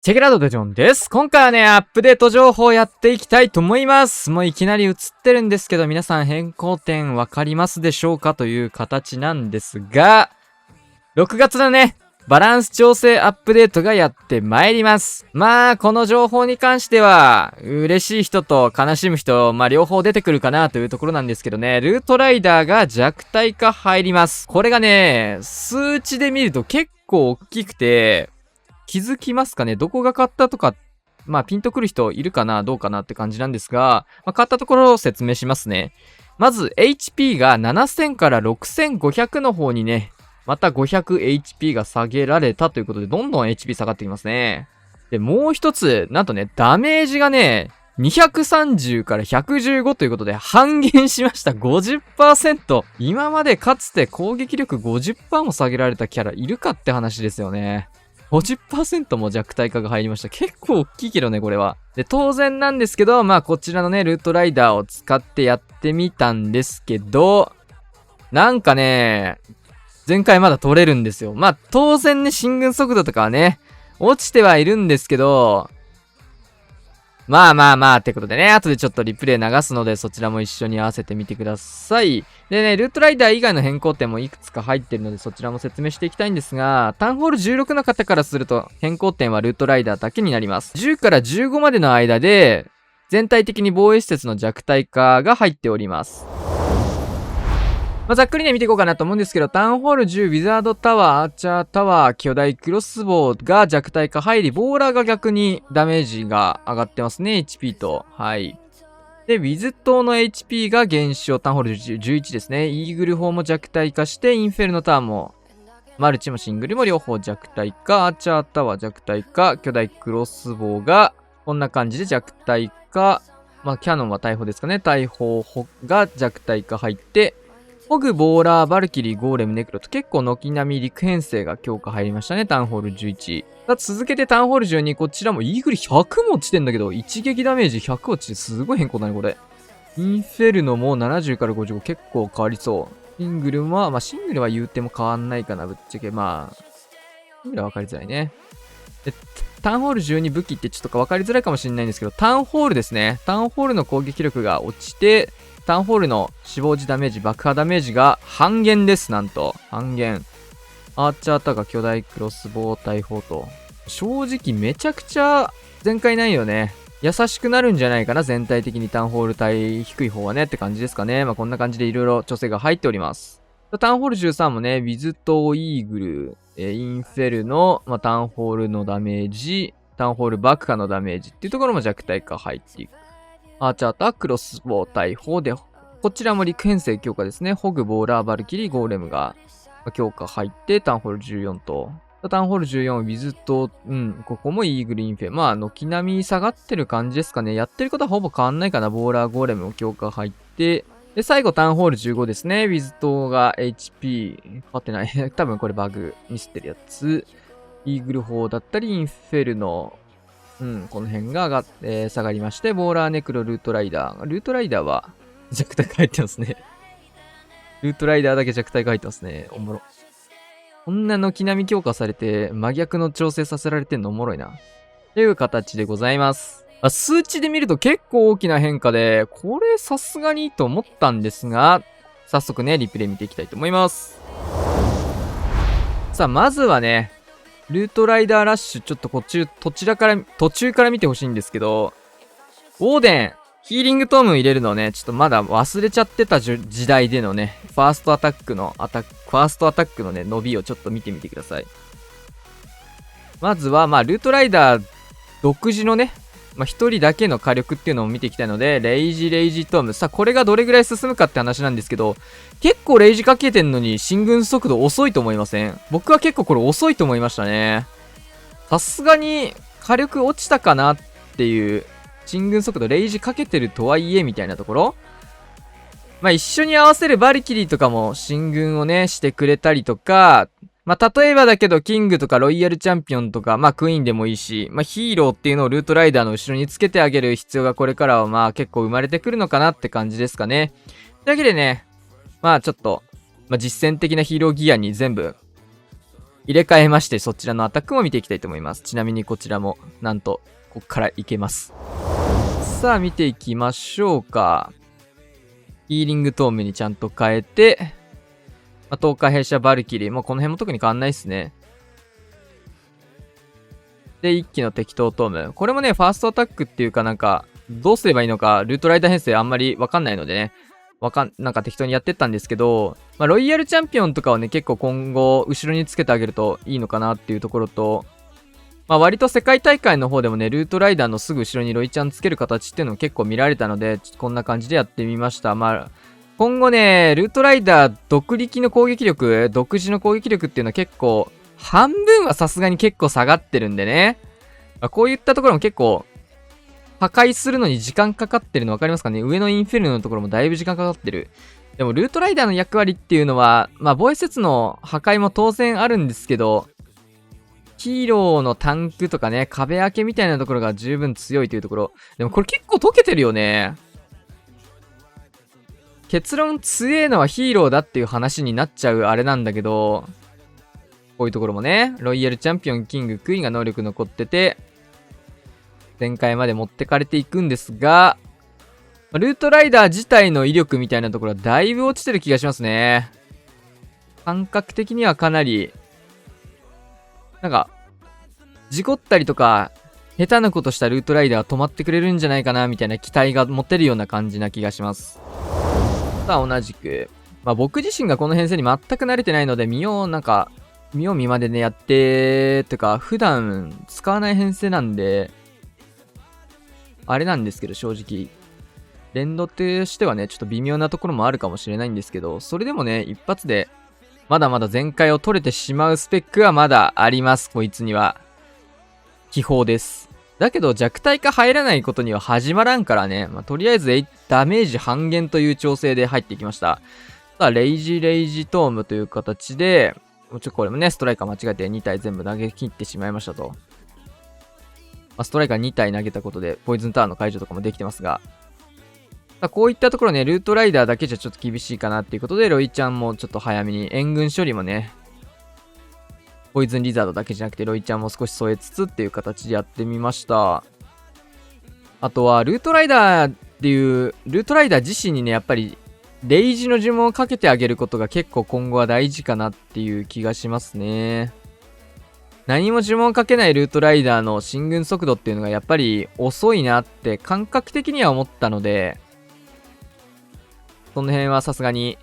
チェケラドドジョンです。今回はね、アップデート情報をやっていきたいと思います。もういきなり映ってるんですけど、皆さん変更点わかりますでしょうかという形なんですが、6月のね、バランス調整アップデートがやってまいります。まあ、この情報に関しては、嬉しい人と悲しむ人、両方出てくるかなというところなんですけどね、ルートライダーが弱体化入ります。これがね、数値で見ると結構大きくて、気づきますかね？どこが買ったとか、ピンとくる人いるかなどうかなって感じなんですが、買ったところを説明しますね。まず、HP が7000から6500の方にね、また 500HP が下げられたということで、どんどん HP 下がってきますね。で、もう一つ、なんとね、ダメージがね、230から115ということで半減しました。50%。今までかつて攻撃力 50% も下げられたキャラいるかって話ですよね。50% も弱体化が入りました。結構大きいけどね、これは。で、当然なんですけど、こちらのね、ルートライダーを使ってやってみたんですけど、なんかね、前回まだ取れるんですよ。当然ね、進軍速度とかはね、落ちてはいるんですけど、ってことでね、後でちょっとリプレイ流すので、そちらも一緒に合わせてみてください。でね、ルートライダー以外の変更点もいくつか入ってるので、そちらも説明していきたいんですが、タウンホール16の方からすると、変更点はルートライダーだけになります。10から15までの間で、全体的に防衛施設の弱体化が入っております。ざっくりね見ていこうかなと思うんですけど、タウンホール10、ウィザードタワー、アーチャータワー、巨大クロスボウが弱体化入り、ボーラーが逆にダメージが上がってますね、HP と。はい。で、ウィズ島の HP が減少、タウンホール11ですね。イーグル砲も弱体化して、インフェルノタワーも、マルチもシングルも両方弱体化、アーチャータワー弱体化、巨大クロスボウが、こんな感じで弱体化。キャノンは大砲ですかね。大砲が弱体化入って、ホグ、ボーラー、バルキリー、ゴーレム、ネクロと結構軒並み陸編成が強化入りましたね。タウンホール11。続けてタウンホール12、こちらもイーグル100も落ちてんだけど、一撃ダメージ100落ちてすごい変更だね、これ。インフェルノも70から55結構変わりそう。シングルは、シングルは言うても変わんないかな、ぶっちゃけ。シングルは分かりづらいね。で、タウンホール12武器ってちょっと分かりづらいかもしれないんですけど、タウンホールですね。タウンホールの攻撃力が落ちて、タウンホールの死亡時ダメージ、爆破ダメージが半減です、なんと。半減。アーチャータが巨大クロスボウ大砲と。正直めちゃくちゃ全開ないよね。優しくなるんじゃないかな、全体的にタウンホール帯低い方はねって感じですかね。こんな感じでいろいろ調整が入っております。タウンホール13もね、ウィズとイーグル、インフェルの、タウンホールのダメージ、タウンホール爆破のダメージっていうところも弱体化入っていく。アーチャーター、クロスボウ大砲で、こちらも陸編成強化ですね。ホグ、ボーラー、バルキリー、ゴーレムが強化入って、タウンホール14と。タウンホール14、ウィズと、ここもイーグルインフェ。軒並み下がってる感じですかね。やってることはほぼ変わんないかな。ボーラー、ゴーレムも強化入って、で、最後タウンホール15ですね。ウィズとが HP、変わってない。多分これバグミスってるやつ。イーグル砲だったり、インフェルノ。この辺が下がりまして、ボーラー、ネクロ、ルートライダー。ルートライダーは弱体化入ってますね。ルートライダーだけ弱体化入ってますね。おもろ。こんな軒並み強化されて、真逆の調整させられてんのおもろいな。という形でございます。数値で見ると結構大きな変化で、これさすがにいいと思ったんですが、早速ね、リプレイ見ていきたいと思います。さあ、まずはね、ルートライダーラッシュ、ちょっと途中から見てほしいんですけど、ウォーデン、ヒーリングトーム入れるのね、ちょっとまだ忘れちゃってた時代でのね、ファーストアタックのね、伸びをちょっと見てみてください。まずは、ルートライダー独自のね、一人だけの火力っていうのを見ていきたいので、レイジトーム。さあ、これがどれぐらい進むかって話なんですけど、結構レイジかけてんのに進軍速度遅いと思いません？僕は結構これ遅いと思いましたね。さすがに火力落ちたかなっていう、進軍速度レイジかけてるとはいえみたいなところ。一緒に合わせるバルキリーとかも進軍をね、してくれたりとか、例えばだけど、キングとかロイヤルチャンピオンとか、クイーンでもいいし、ヒーローっていうのをルートライダーの後ろにつけてあげる必要がこれからは結構生まれてくるのかなって感じですかね。というわけでね、ちょっと、実践的なヒーローギアに全部入れ替えまして、そちらのアタックも見ていきたいと思います。ちなみにこちらも、なんと、こっからいけます。さあ、見ていきましょうか。ヒーリングトームにちゃんと変えて、10日弊社バルキリー。もうこの辺も特に変わんないっすね。で、一機の適当トーム。これもね、ファーストアタックっていうかなんか、どうすればいいのか、ルートライダー編成あんまりわかんないのでね、なんか適当にやってったんですけど、ロイヤルチャンピオンとかをね、結構今後、後ろにつけてあげるといいのかなっていうところと、割と世界大会の方でもね、ルートライダーのすぐ後ろにロイちゃんつける形っていうのも結構見られたので、こんな感じでやってみました。今後ね、ルートライダー独自の攻撃力っていうのは結構、半分はさすがに結構下がってるんでね。こういったところも結構、破壊するのに時間かかってるの分かりますかね。上のインフェルノのところもだいぶ時間かかってる。でも、ルートライダーの役割っていうのは、防衛施設の破壊も当然あるんですけど、ヒーローのタンクとかね、壁開けみたいなところが十分強いというところ。でもこれ結構解けてるよね。結論強えのはヒーローだっていう話になっちゃうあれなんだけど、こういうところもね、ロイヤルチャンピオン、キング、クイーンが能力残ってて、前回まで持ってかれていくんですが、ルートライダー自体の威力みたいなところはだいぶ落ちてる気がしますね。感覚的にはかなり、なんか、事故ったりとか、下手なことしたルートライダーは止まってくれるんじゃないかなみたいな期待が持てるような感じな気がします。さあ同じく、僕自身がこの編成に全く慣れてないので、見よう見までね、やって、とか、普段使わない編成なんで、あれなんですけど、正直。連動としてはね、ちょっと微妙なところもあるかもしれないんですけど、それでもね、一発で、まだまだ全開を取れてしまうスペックはまだあります、こいつには。気泡です。だけど弱体化入らないことには始まらんからね。とりあえずダメージ半減という調整で入っていきました。さあ、レイジトームという形で、これもね、ストライカー間違えて2体全部投げ切ってしまいましたと。ストライカー2体投げたことで、ポイズンタワーの解除とかもできてますが、こういったところね、ルートライダーだけじゃちょっと厳しいかなっていうことで、ロイちゃんもちょっと早めに援軍処理もね、ポイズンリザードだけじゃなくて、ロイちゃんも少し添えつつっていう形でやってみました。あとは、ルートライダー自身にね、やっぱり、レイジの呪文をかけてあげることが結構今後は大事かなっていう気がしますね。何も呪文をかけないルートライダーの進軍速度っていうのがやっぱり遅いなって感覚的には思ったので、その辺はさすがに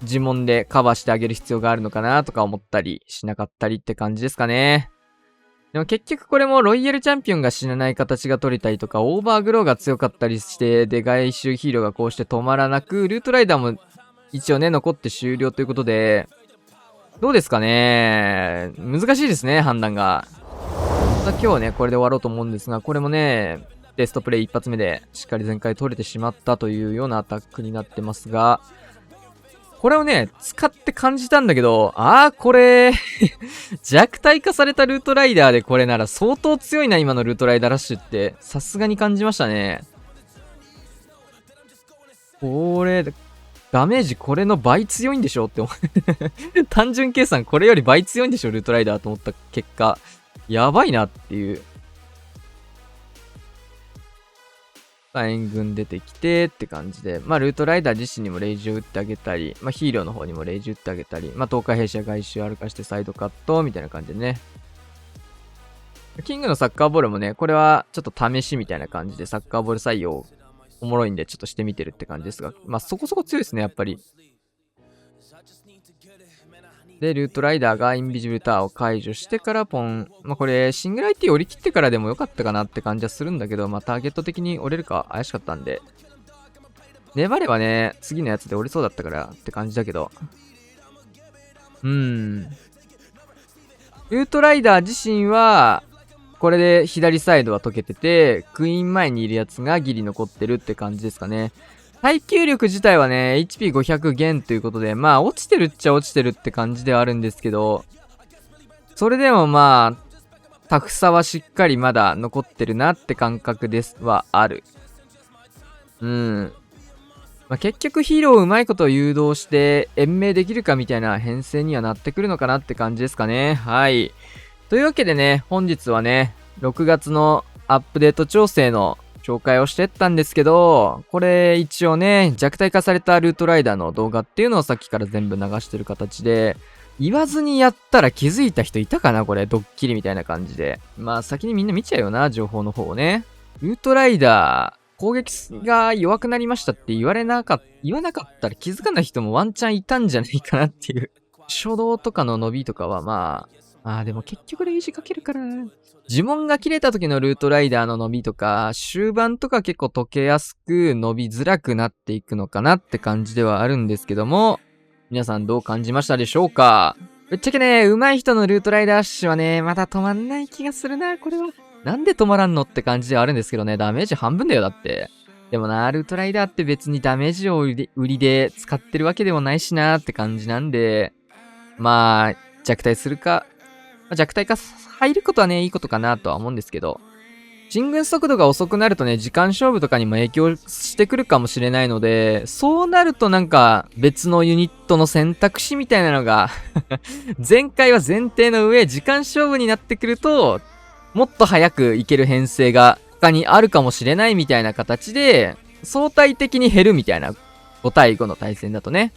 呪文でカバーしてあげる必要があるのかなとか思ったりしなかったりって感じですかね。でも結局これもロイヤルチャンピオンが死なない形が取れたりとか、オーバーグローが強かったりして、で、外周ヒーローがこうして止まらなく、ルートライダーも一応ね、残って終了ということで、どうですかね。難しいですね、判断が。今日はね、これで終わろうと思うんですが、これもね、テストプレイ一発目でしっかり全開取れてしまったというようなアタックになってますが、これをね、使って感じたんだけど、これ、弱体化されたルートライダーでこれなら相当強いな、今のルートライダーラッシュって。さすがに感じましたね。これ、ダメージこれの倍強いんでしょって思う。単純計算これより倍強いんでしょ、ルートライダーと思った結果。やばいなっていう。援軍出てきてって感じで、ルートライダー自身にもレイジを打ってあげたり、ヒーローの方にもレイジ打ってあげたり、東海兵士や外周歩かしてサイドカットみたいな感じでね。キングのサッカーボールもね、これはちょっと試しみたいな感じでサッカーボール採用おもろいんでちょっとしてみてるって感じですが、そこそこ強いですね、やっぱり。で、ルートライダーがインビジブルタワーを解除してからポン。これ、シングル IT 折り切ってからでもよかったかなって感じはするんだけど、ターゲット的に折れるか怪しかったんで。粘ればね、次のやつで折れそうだったからって感じだけど。ルートライダー自身は、これで左サイドは溶けてて、クイーン前にいるやつがギリ残ってるって感じですかね。耐久力自体はね、HP500 減ということで、落ちてるっちゃ落ちてるって感じではあるんですけど、それでもタフさはしっかりまだ残ってるなって感覚ですはある。まあ、結局ヒーローをうまいこと誘導して延命できるかみたいな編成にはなってくるのかなって感じですかね。はい。というわけでね、本日はね、6月のアップデート調整の紹介をしてったんですけど、これ一応ね、弱体化されたルートライダーの動画っていうのをさっきから全部流してる形で、言わずにやったら気づいた人いたかなこれ、ドッキリみたいな感じで。まあ先にみんな見ちゃうよな、情報の方をね。ルートライダー、攻撃が弱くなりましたって言わなかったら気づかない人もワンチャンいたんじゃないかなっていう。初動とかの伸びとかはでも結局レイジかけるから。呪文が切れた時のルートライダーの伸びとか、終盤とか結構解けやすく伸びづらくなっていくのかなって感じではあるんですけども、皆さんどう感じましたでしょうか？ぶっちゃけね、上手い人のルートライダーアッシュはね、まだ止まんない気がするな、これは。なんで止まらんのって感じではあるんですけどね、ダメージ半分だよ、だって。でもな、ルートライダーって別にダメージを売りで使ってるわけでもないしなって感じなんで、まあ、弱体するか、弱体化入ることはね、いいことかなとは思うんですけど、進軍速度が遅くなるとね、時間勝負とかにも影響してくるかもしれないので、そうなるとなんか別のユニットの選択肢みたいなのが前回は前提の上、時間勝負になってくると、もっと早くいける編成が他にあるかもしれないみたいな形で、相対的に減るみたいな5対5の対戦だとね、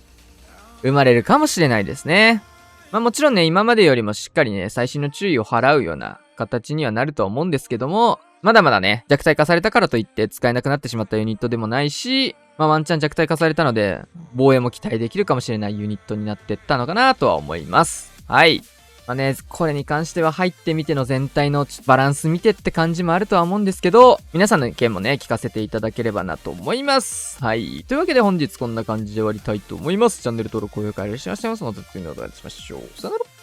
生まれるかもしれないですね。まあもちろんね、今までよりもしっかりね、細心の注意を払うような形にはなるとは思うんですけども、まだまだね、弱体化されたからといって使えなくなってしまったユニットでもないし、まあワンチャン弱体化されたので、防衛も期待できるかもしれないユニットになってったのかなとは思います。はい。まあね、これに関しては入ってみての全体のバランス見てって感じもあるとは思うんですけど、皆さんの意見もね、聞かせていただければなと思います。はい。というわけで本日こんな感じで終わりたいと思います。チャンネル登録、高評価よろしくお願いします。また次の動画でお会いしましょう。さよなら。